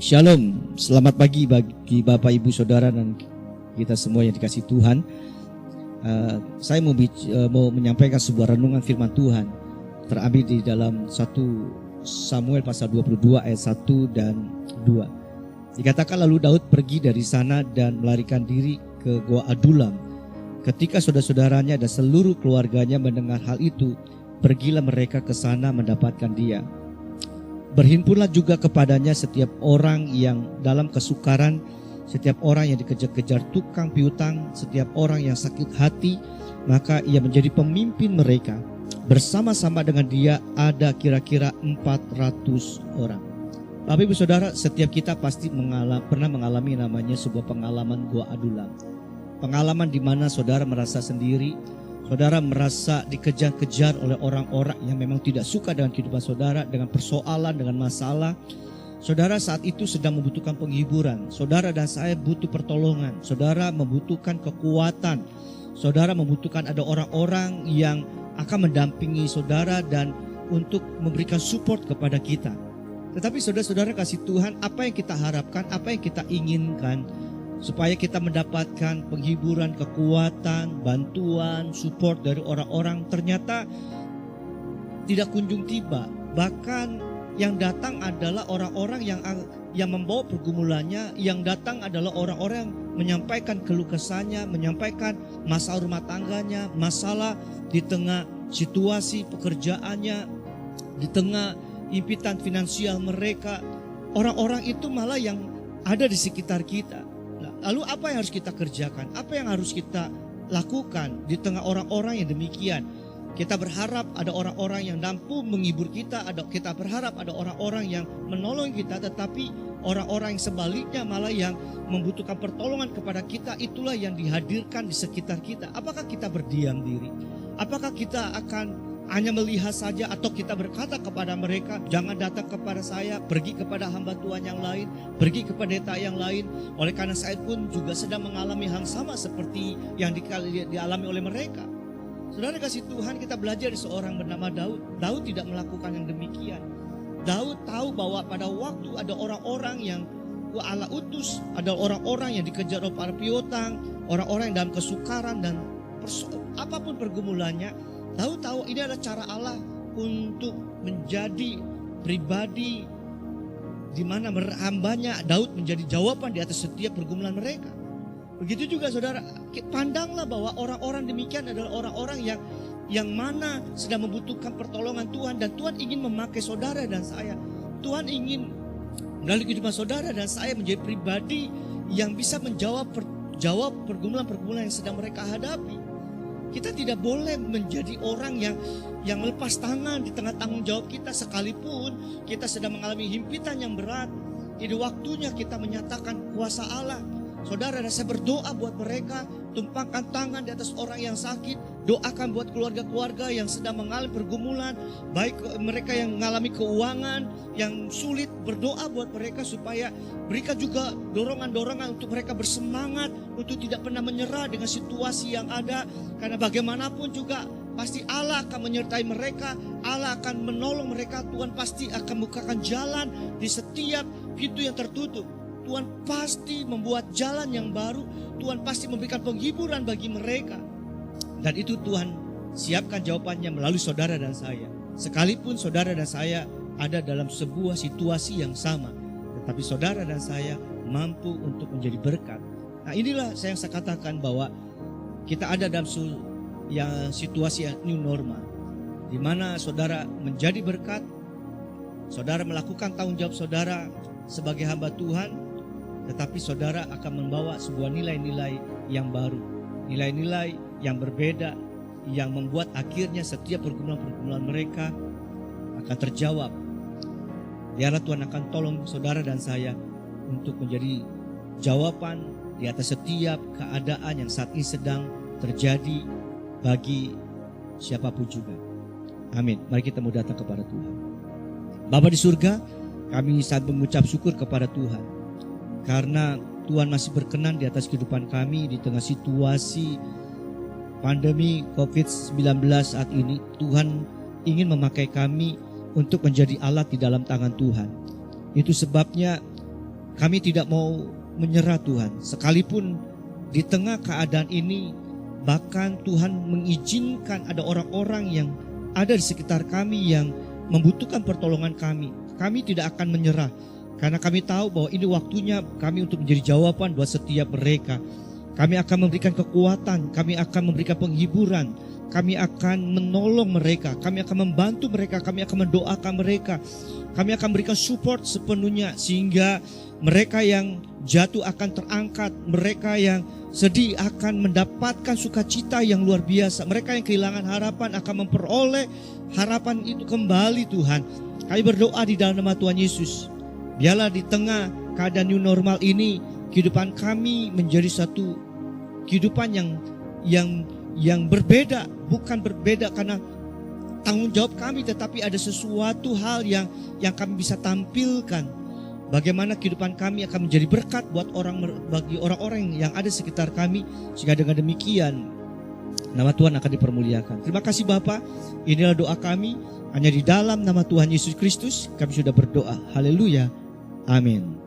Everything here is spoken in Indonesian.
Shalom, selamat pagi bagi Bapak Ibu Saudara dan kita semua yang dikasihi Tuhan. Saya mau menyampaikan sebuah renungan firman Tuhan terambil di dalam 1 Samuel pasal 22 ayat 1 dan 2. Dikatakan lalu Daud pergi dari sana dan melarikan diri ke Gua Adulam. Ketika saudara-saudaranya dan seluruh keluarganya mendengar hal itu, pergilah mereka ke sana mendapatkan dia. Berhimpunlah juga kepadanya setiap orang yang dalam kesukaran, setiap orang yang dikejar-kejar tukang piutang, setiap orang yang sakit hati, maka ia menjadi pemimpin mereka. Bersama-sama dengan dia ada kira-kira 400 orang. Bapak Ibu Saudara, setiap kita pasti pernah mengalami namanya sebuah pengalaman Gua Adulam. Pengalaman di mana saudara merasa sendiri, saudara merasa dikejar-kejar oleh orang-orang yang memang tidak suka dengan kehidupan saudara, dengan persoalan, dengan masalah. Saudara saat itu sedang membutuhkan penghiburan. Saudara dan saya butuh pertolongan. Saudara membutuhkan kekuatan. Saudara membutuhkan ada orang-orang yang akan mendampingi saudara dan untuk memberikan support kepada kita. Tetapi saudara-saudara kasih Tuhan, apa yang kita harapkan, apa yang kita inginkan supaya kita mendapatkan penghiburan, kekuatan, bantuan, support dari orang-orang ternyata tidak kunjung tiba. Bahkan yang datang adalah orang-orang yang membawa pergumulannya, yang datang adalah orang-orang yang menyampaikan keluh kesahnya, menyampaikan masalah rumah tangganya, masalah di tengah situasi pekerjaannya, di tengah impitan finansial mereka. Orang-orang itu malah yang ada di sekitar kita. Lalu apa yang harus kita kerjakan? Apa yang harus kita lakukan di tengah orang-orang yang demikian? Kita berharap ada orang-orang yang mampu menghibur kita, kita berharap ada orang-orang yang menolong kita, tetapi orang-orang yang sebaliknya malah yang membutuhkan pertolongan kepada kita, itulah yang dihadirkan di sekitar kita. Apakah kita berdiam diri? Apakah kita akan hanya melihat saja atau kita berkata kepada mereka, jangan datang kepada saya, pergi kepada hamba Tuhan yang lain, pergi kepada pendeta yang lain. Oleh karena saya pun juga sedang mengalami hal sama seperti yang dialami oleh mereka. Saudara kasih Tuhan, kita belajar dari seorang bernama Daud. Daud tidak melakukan yang demikian. Daud tahu bahwa pada waktu ada orang-orang yang Allah utus, ada orang-orang yang dikejar oleh para piutang, orang-orang yang dalam kesukaran dan apapun pergumulannya, Daud tahu ini adalah cara Allah untuk menjadi pribadi di mana hambanya Daud menjadi jawaban di atas setiap pergumulan mereka. Begitu juga saudara, pandanglah bahwa orang-orang demikian adalah orang-orang yang mana sedang membutuhkan pertolongan Tuhan, dan Tuhan ingin memakai saudara dan saya. Tuhan ingin melalui kehidupan saudara dan saya menjadi pribadi yang bisa menjawab pergumulan-pergumulan yang sedang mereka hadapi. Kita tidak boleh menjadi orang yang melepas tangan di tengah tanggung jawab kita, sekalipun kita sedang mengalami himpitan yang berat. Ini waktunya kita menyatakan kuasa Allah. Saudara dan saya berdoa buat mereka, tumpangkan tangan di atas orang yang sakit, doakan buat keluarga-keluarga yang sedang mengalami pergumulan, baik mereka yang mengalami keuangan yang sulit, berdoa buat mereka supaya berikan juga dorongan-dorongan untuk mereka bersemangat, untuk tidak pernah menyerah dengan situasi yang ada. Karena bagaimanapun juga pasti Allah akan menyertai mereka, Allah akan menolong mereka, Tuhan pasti akan bukakan jalan di setiap pintu yang tertutup. Tuhan pasti membuat jalan yang baru, Tuhan pasti memberikan penghiburan bagi mereka. Dan itu Tuhan siapkan jawabannya melalui saudara dan saya. Sekalipun saudara dan saya ada dalam sebuah situasi yang sama, tetapi saudara dan saya mampu untuk menjadi berkat. Nah, inilah yang saya katakan bahwa kita ada dalam situasi yang new normal, di mana saudara menjadi berkat, saudara melakukan tanggung jawab saudara sebagai hamba Tuhan, tetapi saudara akan membawa sebuah nilai-nilai yang baru, nilai-nilai yang berbeda, yang membuat akhirnya setiap pergumulan-pergumulan mereka akan terjawab. Biarlah Tuhan akan tolong saudara dan saya untuk menjadi jawaban di atas setiap keadaan yang saat ini sedang terjadi bagi siapapun juga. Amin. Mari kita mau datang kepada Tuhan. Bapa di surga, kami saat mengucap syukur kepada Tuhan, karena Tuhan masih berkenan di atas kehidupan kami di tengah situasi pandemi COVID-19 saat ini. Tuhan ingin memakai kami untuk menjadi alat di dalam tangan Tuhan. Itu sebabnya Kami tidak mau menyerah Tuhan. Sekalipun di tengah keadaan ini, bahkan Tuhan mengizinkan ada orang-orang yang ada di sekitar kami yang membutuhkan pertolongan kami. Kami tidak akan menyerah. Karena kami tahu bahwa ini waktunya kami untuk menjadi jawaban buat setiap mereka. Kami akan memberikan kekuatan, kami akan memberikan penghiburan, kami akan menolong mereka, kami akan membantu mereka, kami akan mendoakan mereka, kami akan memberikan support sepenuhnya sehingga mereka yang jatuh akan terangkat, mereka yang sedih akan mendapatkan sukacita yang luar biasa, mereka yang kehilangan harapan akan memperoleh harapan itu kembali Tuhan. Kami berdoa di dalam nama Tuhan Yesus. Biarlah di tengah keadaan new normal ini, kehidupan kami menjadi satu kehidupan yang berbeda, bukan berbeda karena tanggung jawab kami, tetapi ada sesuatu hal yang kami bisa tampilkan. Bagaimana kehidupan kami akan menjadi berkat bagi orang-orang yang ada di sekitar kami, sehingga dengan demikian nama Tuhan akan dipermuliakan. Terima kasih Bapa. Inilah doa kami, hanya di dalam nama Tuhan Yesus Kristus kami sudah berdoa. Haleluya. Amin.